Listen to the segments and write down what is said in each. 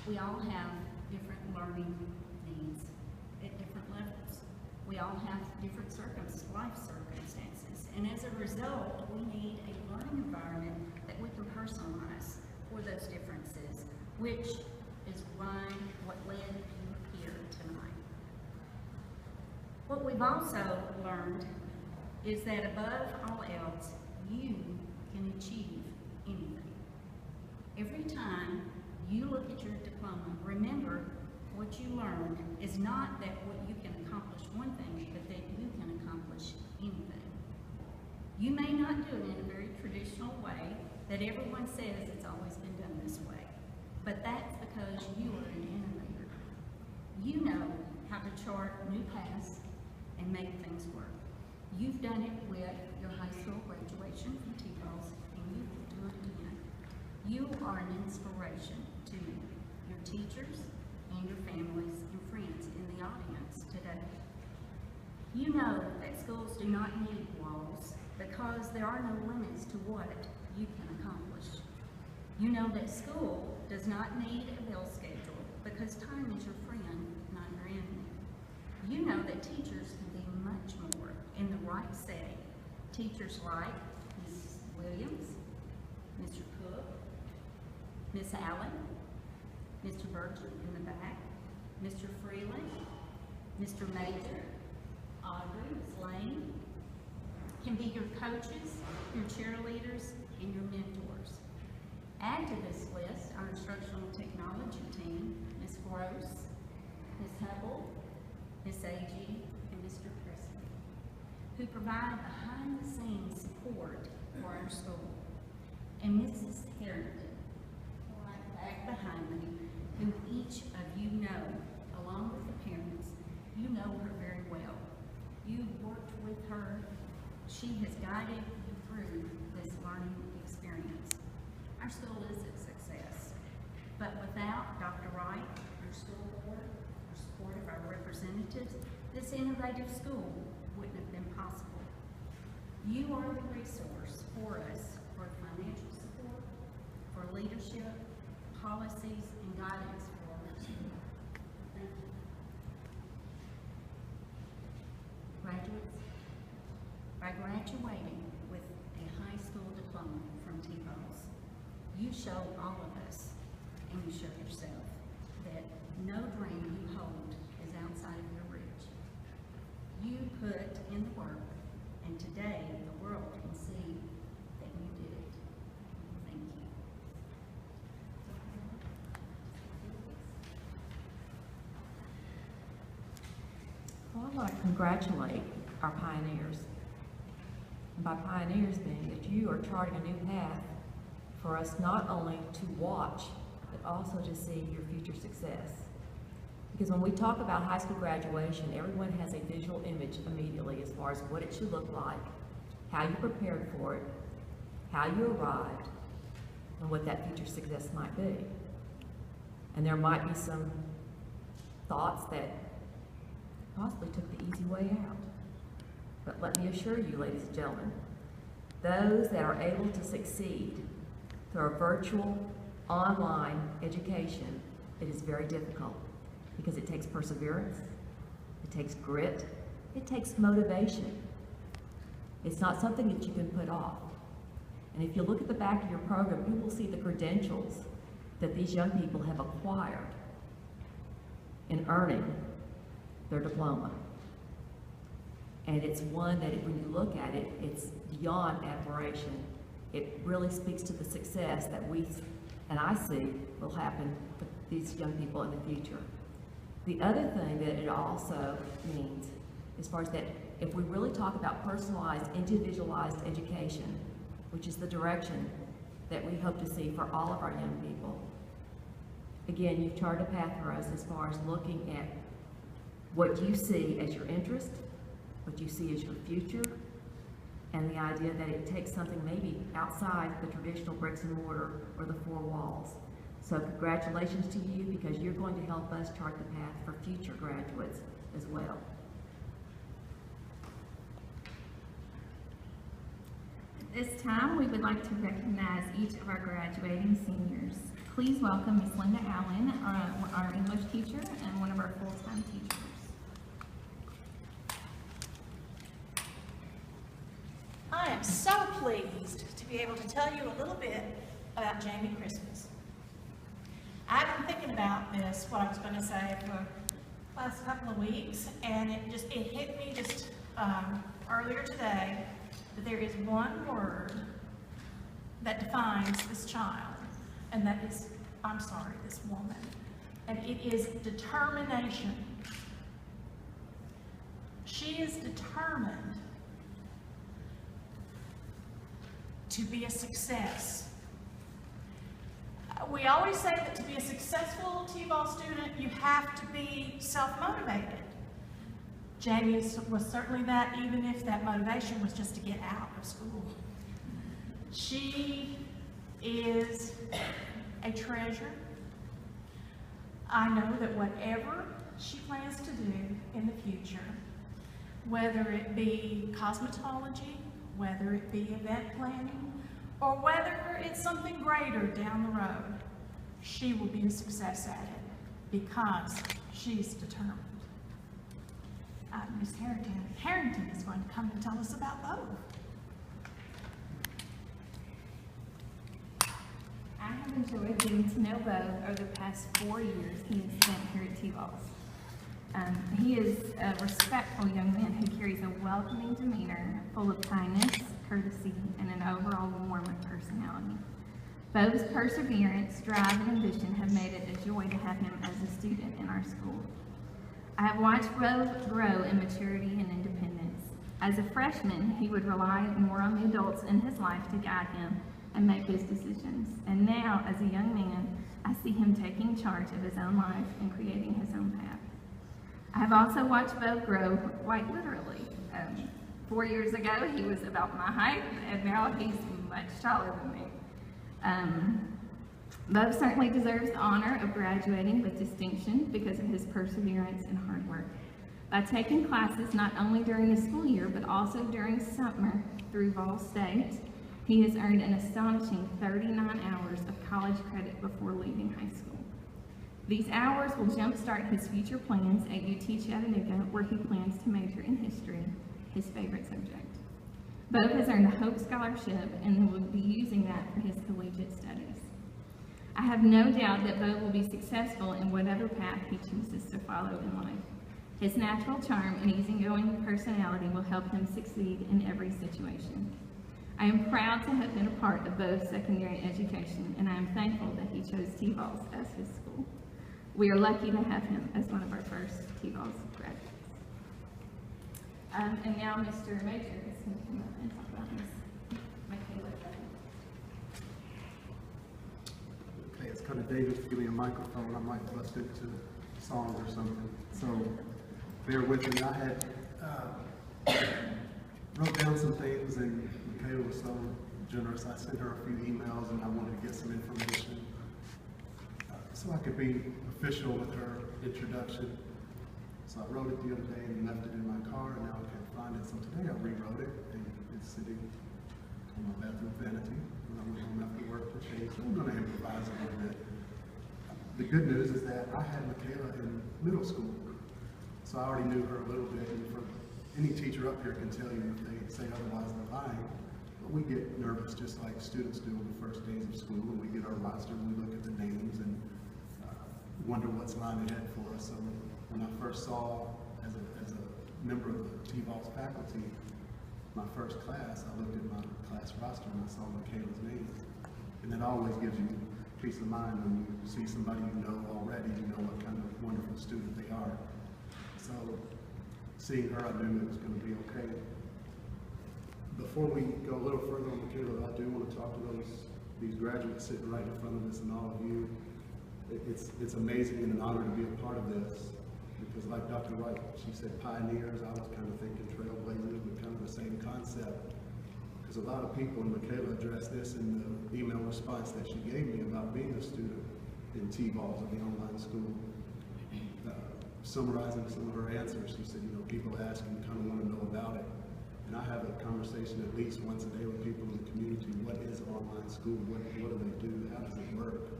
We all have different learning needs at different levels. We all have different life circumstances, and as a result, we need a learning environment that we can personalize for those differences, which is what led you here tonight. What we've also learned is that above all else, you can achieve anything. Every time you look at your diploma, remember what you learned is not that what you can accomplish one thing, but that you can accomplish anything. You may not do it in a very traditional way that everyone says it's always been done this way, but that's because you are an innovator. You know how to chart new paths and make things work. You've done it with your high school graduation from T-Balls, and you will do it again. You are an inspiration to your teachers and your families and friends in the audience today. You know that schools do not need walls because there are no limits to what you can accomplish. You know that school does not need a bill schedule because time is your friend, not your enemy. You know that teachers can be much more in the right setting. Teachers like Mrs. Williams, Mr. Cook, Miss Allen, Mr. Burgess in the back, Mr. Freeland, Mr. Major, Audrey, Ms. Lane, can be your coaches, your cheerleaders, and your mentors. Add to this list our instructional technology team, Ms. Gross, Ms. Hubble, Ms. Agee, and Mr. Presley, who provide behind-the-scenes support for our school, and Mrs. Harrington, right back behind me, who each of you know, along with the parents. You know her very well. You've worked with her. She has guided you through this learning experience. Our school is a success, but without Dr. Wright, our school board, our support of our representatives, this innovative school wouldn't have been possible. You are the resource for us for financial support, for leadership, policies, and guidance for our school. Thank you. Graduates, by graduating with a high school diploma from T-Balls, you show all of us, and you show yourself, that no dream you hold is outside of your reach. You put in the work, and today the world can see that you did it. Thank you. Well, I'd like to congratulate our pioneers. And by pioneers being that you are charting a new path for us not only to watch, but also to see your future success. Because when we talk about high school graduation, everyone has a visual image immediately as far as what it should look like, how you prepared for it, how you arrived, and what that future success might be. And there might be some thoughts that possibly took the easy way out. But let me assure you, ladies and gentlemen, those that are able to succeed through a virtual, online education, it is very difficult because it takes perseverance, it takes grit, it takes motivation. It's not something that you can put off. And if you look at the back of your program, you will see the credentials that these young people have acquired in earning their diploma. And it's one that when you look at it, it's beyond admiration. It really speaks to the success that we, and I see, will happen with these young people in the future. The other thing that it also means, as far as that, if we really talk about personalized, individualized education, which is the direction that we hope to see for all of our young people, again, you've charted a path for us as far as looking at what you see as your interest, what you see as your future, and the idea that it takes something maybe outside the traditional bricks and mortar or the four walls. So congratulations to you, because you're going to help us chart the path for future graduates as well. At this time, we would like to recognize each of our graduating seniors. Please welcome Miss Linda Allen, our English teacher and one of our full-time teachers. I am so pleased to be able to tell you a little bit about Jamie Christmas. I've been thinking about this, what I was going to say, for the last couple of weeks, and it hit me just earlier today that there is one word that defines this child, and that is, I'm sorry, this woman, and it is determination. She is determined to be a success. We always say that to be a successful T-ball student, you have to be self-motivated. Jamie was certainly that, even if that motivation was just to get out of school. She is a treasure. I know that whatever she plans to do in the future, whether it be cosmetology, whether it be event planning, or whether it's something greater down the road, she will be a success at it because she's determined. Miss Harrington is going to come and tell us about both. I have enjoyed getting to know Bo over the past 4 years he has spent here at T-Balls. He is a respectful young man who carries a welcoming demeanor, full of kindness, courtesy, and an overall warm personality. Bo's perseverance, drive, and ambition have made it a joy to have him as a student in our school. I have watched Bo grow in maturity and independence. As a freshman, he would rely more on the adults in his life to guide him and make his decisions. And now, as a young man, I see him taking charge of his own life and creating his own path. I have also watched Bo grow quite literally. 4 years ago, he was about my height, and now he's much taller than me. Bo certainly deserves the honor of graduating with distinction because of his perseverance and hard work. By taking classes not only during the school year, but also during summer through Vol State, he has earned an astonishing 39 hours of college credit before leaving high school. These hours will jumpstart his future plans at UT Chattanooga, where he plans to major in history, his favorite subject. Bo has earned a Hope Scholarship and will be using that for his collegiate studies. I have no doubt that Bo will be successful in whatever path he chooses to follow in life. His natural charm and easygoing personality will help him succeed in every situation. I am proud to have been a part of Bo's secondary education, and I am thankful that he chose T-Balls as his school. We are lucky to have him as one of our first T-Balls graduates. And now Mr. Major is going to come up and talk about Miss Michaela. Okay, it's kind of David, give me a microphone, I might bust into songs or something. So bear with me. I had wrote down some things, and Michaela was so generous. I sent her a few emails, and I wanted to get some information so I could be official with her introduction. So I wrote it the other day and left it in my car, and now I can't find it. So today I rewrote it, and it's sitting on my bathroom vanity when I went home after work to change. So I'm going to improvise a little bit. The good news is that I had Michaela in middle school, so I already knew her a little bit. And for any teacher up here can tell you if they say otherwise, they're lying. But we get nervous just like students do on the first days of school, and we get our roster and we look at the names and wonder what's lying ahead for us. So when I first saw, as a member of the T-Balls faculty, my first class, I looked at my class roster and I saw Michaela's name. And that always gives you peace of mind when you see somebody you know already, you know what kind of wonderful student they are. So seeing her, I knew it was going to be okay. Before we go a little further on Michaela, I do want to talk to these graduates sitting right in front of us and all of you. It's amazing and an honor to be a part of this, because like Dr. Wright, she said pioneers. I was kind of thinking trailblazers, but kind of the same concept. Because a lot of people, and Michaela addressed this in the email response that she gave me about being a student in T-Balls in the online school. Summarizing some of her answers, she said, people ask and kind of want to know about it. And I have a conversation at least once a day with people in the community. What is online school? What do they do? How does it work?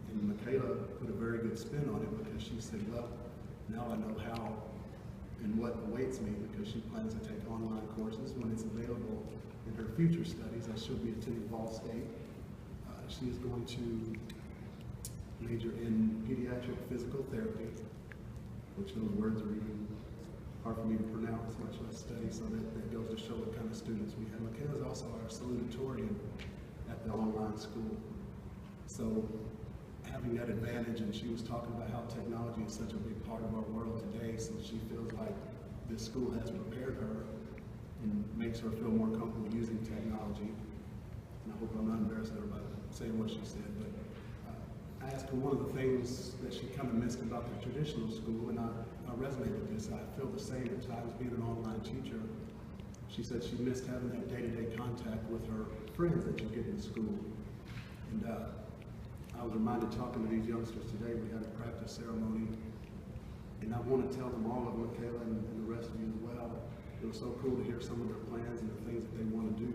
And Michaela put a very good spin on it because she said, well, now I know how and what awaits me, because she plans to take online courses when it's available in her future studies, as she'll be attending Ball State. She is going to major in pediatric physical therapy, which those words are even hard for me to pronounce, much less study, so that goes to show what kind of students we have. Michaela's also our salutatorian at the online school. So having that advantage, and she was talking about how technology is such a big part of our world today, so she feels like this school has prepared her and makes her feel more comfortable using technology. And I hope I'm not embarrassing her by saying what she said, but I asked her one of the things that she kind of missed about the traditional school, and I resonate with this. I feel the same at times being an online teacher. She said she missed having that day-to-day contact with her friends that you get in school. And I was reminded talking to these youngsters today, we had a practice ceremony, and I want to tell them, all of them, Michaela and the rest of you as well, it was so cool to hear some of their plans and the things that they want to do,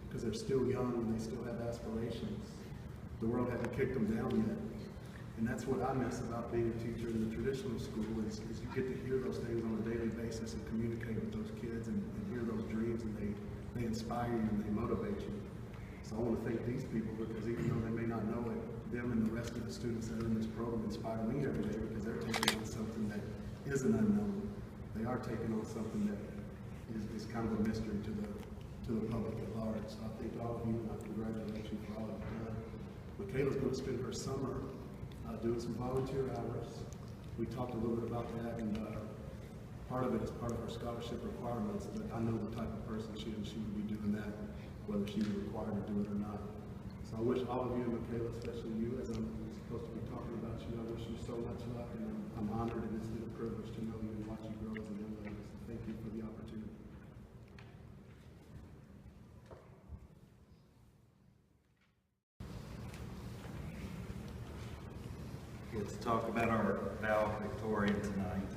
because they're still young and they still have aspirations. The world hasn't kicked them down yet. And that's what I miss about being a teacher in the traditional school, is you get to hear those things on a daily basis and communicate with those kids and hear those dreams, and they inspire you and they motivate you. So I want to thank these people, because even though they may not know it, them and the rest of the students that are in this program inspire me every day, because they're taking on something that is an unknown. They are taking on something that is kind of a mystery to the public at large. So I thank all of you, and I congratulate you for all you've done. Michaela's going to spend her summer doing some volunteer hours. We talked a little bit about that, and part of it is part of her scholarship requirements, but I know the type of person she is, and she would be doing that whether she was required to do it or not. So I wish all of you, and Michaela, especially you, as I'm supposed to be talking about you, I wish you so much luck, and I'm honored, and it's been a privilege to know you and watch you grow as a young lady. So thank you for the opportunity. Let's talk about our valedictorian tonight.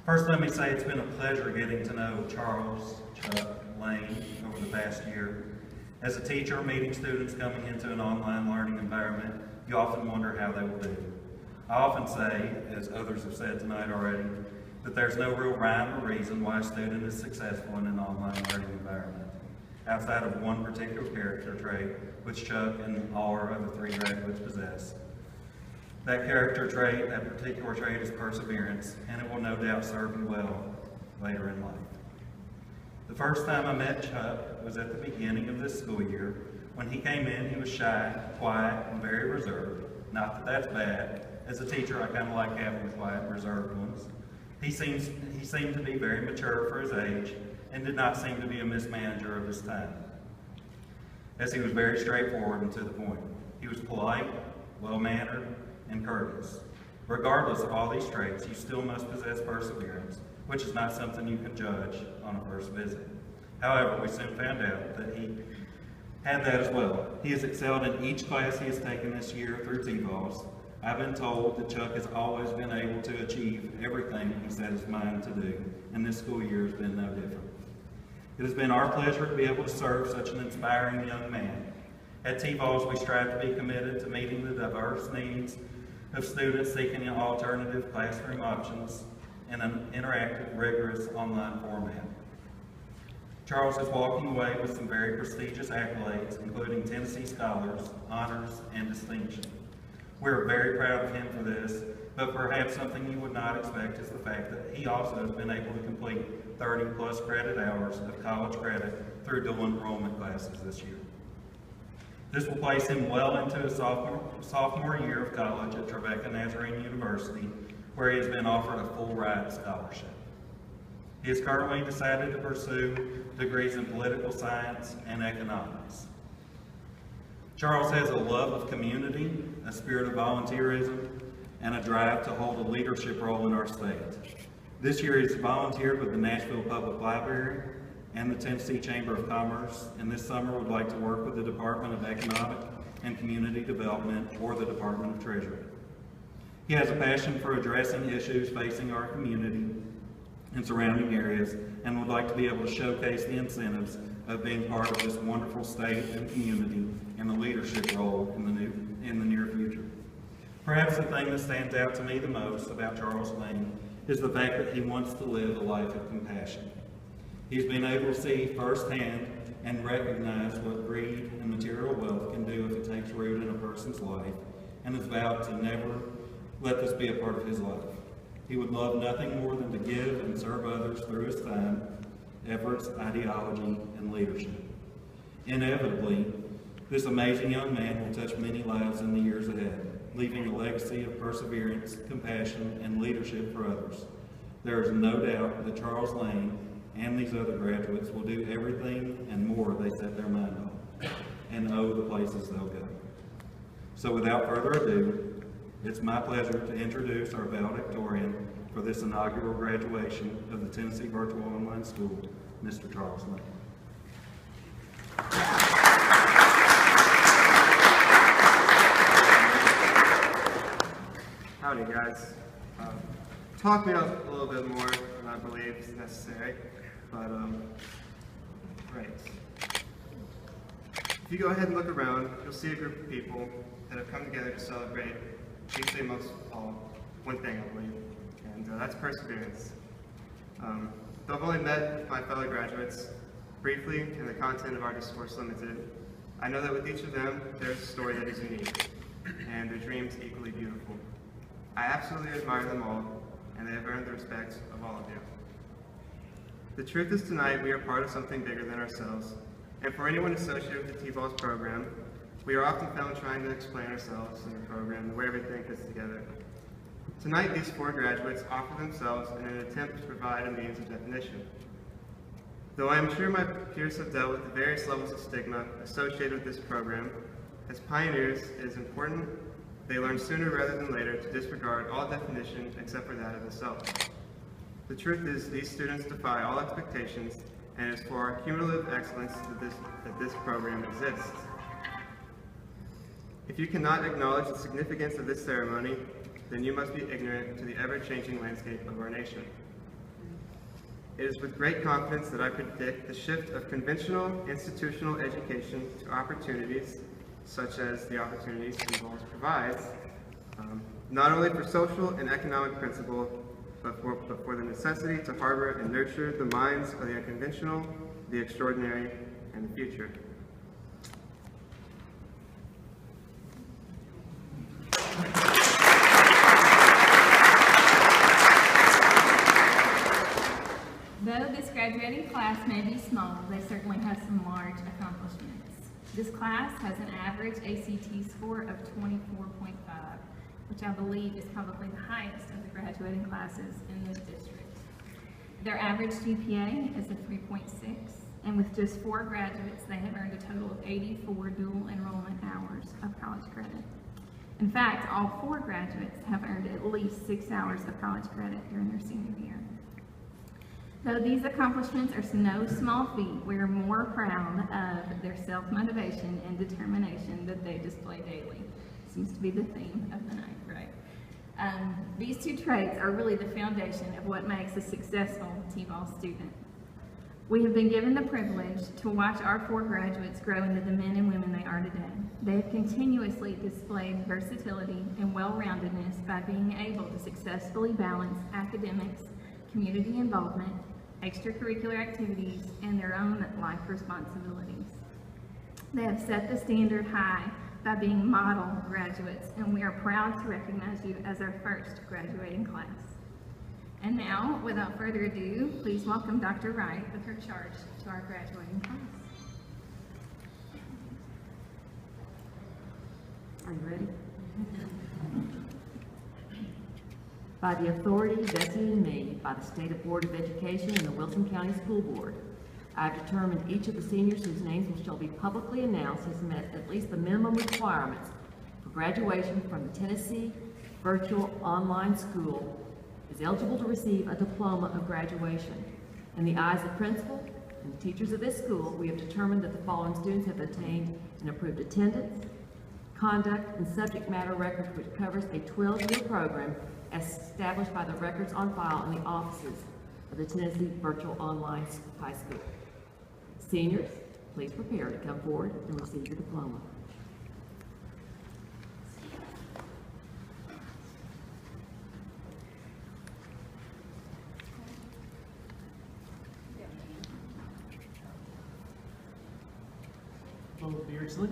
First, let me say it's been a pleasure getting to know Charles, Chuck, Lane over the past year. As a teacher, meeting students coming into an online learning environment, you often wonder how they will do. I often say, as others have said tonight already, that there's no real rhyme or reason why a student is successful in an online learning environment, outside of one particular character trait, which Chuck and all our other 3 graduates possess. That character trait, that particular trait, is perseverance, and it will no doubt serve you well later in life. The first time I met Chuck was at the beginning of this school year. When he came in, he was shy, quiet, and very reserved. Not that that's bad. As a teacher, I kind of like having the quiet, reserved ones. He seemed to be very mature for his age, and did not seem to be a mismanager of his time, as he was very straightforward and to the point. He was polite, well-mannered, and courteous. Regardless of all these traits, you still must possess perseverance, which is not something you can judge on a first visit. However, we soon found out that he had that as well. He has excelled in each class he has taken this year through TVOS. I've been told that Chuck has always been able to achieve everything he set his mind to do, and this school year has been no different. It has been our pleasure to be able to serve such an inspiring young man. At TVOS, we strive to be committed to meeting the diverse needs of students seeking alternative classroom options in an interactive, rigorous online format. Charles is walking away with some very prestigious accolades, including Tennessee Scholars, honors, and distinction. We're very proud of him for this, but perhaps something you would not expect is the fact that he also has been able to complete 30+ credit hours of college credit through dual enrollment classes this year. This will place him well into his sophomore year of college at Trevecca Nazarene University, where he has been offered a full ride scholarship. He has currently decided to pursue degrees in political science and economics. Charles has a love of community, a spirit of volunteerism, and a drive to hold a leadership role in our state. This year he's volunteered with the Nashville Public Library and the Tennessee Chamber of Commerce, and this summer would like to work with the Department of Economic and Community Development or the Department of Treasury. He has a passion for addressing issues facing our community and surrounding areas, and would like to be able to showcase the incentives of being part of this wonderful state and community in a leadership role in the near future. Perhaps the thing that stands out to me the most about Charles Lane is the fact that he wants to live a life of compassion. He's been able to see firsthand and recognize what greed and material wealth can do if it takes root in a person's life, and has vowed to never let this be a part of his life. He would love nothing more than to give and serve others through his time, efforts, ideology, and leadership. Inevitably, this amazing young man will touch many lives in the years ahead, leaving a legacy of perseverance, compassion, and leadership for others. There is no doubt that Charles Lane and these other graduates will do everything and more they set their mind on, and the places they'll go. So without further ado, it's my pleasure to introduce our valedictorian for this inaugural graduation of the Tennessee Virtual Online School, Mr. Charles Lane. Howdy, guys. Talk me up a little bit more than I believe is necessary, but right. If you go ahead and look around, you'll see a group of people that have come together to celebrate, usually most of all, one thing, I believe, and that's perseverance. Though I've only met my fellow graduates briefly in the content of our Discourse Limited, I know that with each of them, there's a story that is unique, and their dreams equally beautiful. I absolutely admire them all, and they have earned the respect of all of you. The truth is tonight we are part of something bigger than ourselves, and for anyone associated with the T-Balls program, we are often found trying to explain ourselves in the program, the way everything fits together. Tonight, these 4 graduates offer themselves in an attempt to provide a means of definition. Though I am sure my peers have dealt with the various levels of stigma associated with this program, as pioneers, it is important they learn sooner rather than later to disregard all definition except for that of the self. The truth is, these students defy all expectations, and it is for our cumulative excellence that this program exists. If you cannot acknowledge the significance of this ceremony, then you must be ignorant to the ever-changing landscape of our nation. It is with great confidence that I predict the shift of conventional institutional education to opportunities, such as the opportunities T-Balls provides, not only for social and economic principle, but for the necessity to harbor and nurture the minds of the unconventional, the extraordinary, and the future. Though this graduating class may be small, they certainly have some large accomplishments. This class has an average ACT score of 24.5, which I believe is probably the highest of the graduating classes in this district. Their average GPA is a 3.6, and with just 4 graduates, they have earned a total of 84 dual enrollment hours of college credit. In fact, all 4 graduates have earned at least 6 hours of college credit during their senior year. Though these accomplishments are no small feat, we are more proud of their self-motivation and determination that they display daily. Seems to be the theme of the night, right? These 2 traits are really the foundation of what makes a successful T-Ball student. We have been given the privilege to watch our 4 graduates grow into the men and women they are today. They have continuously displayed versatility and well-roundedness by being able to successfully balance academics, community involvement, extracurricular activities, and their own life responsibilities. They have set the standard high by being model graduates, and we are proud to recognize you as our first graduating class. And now, without further ado, please welcome Dr. Wright with her charge to our graduating class. Are you ready? By the authority vested in me by the State Board of Education and the Wilson County School Board, I have determined each of the seniors whose names shall be publicly announced has met at least the minimum requirements for graduation from the Tennessee Virtual Online School is eligible to receive a diploma of graduation. In the eyes of the principal and the teachers of this school, we have determined that the following students have attained an approved attendance, conduct, and subject matter records which covers a 12-year program as established by the records on file in the offices of the Tennessee Virtual Online High School. Seniors, please prepare to come forward and receive your diploma. Flo Beardsley.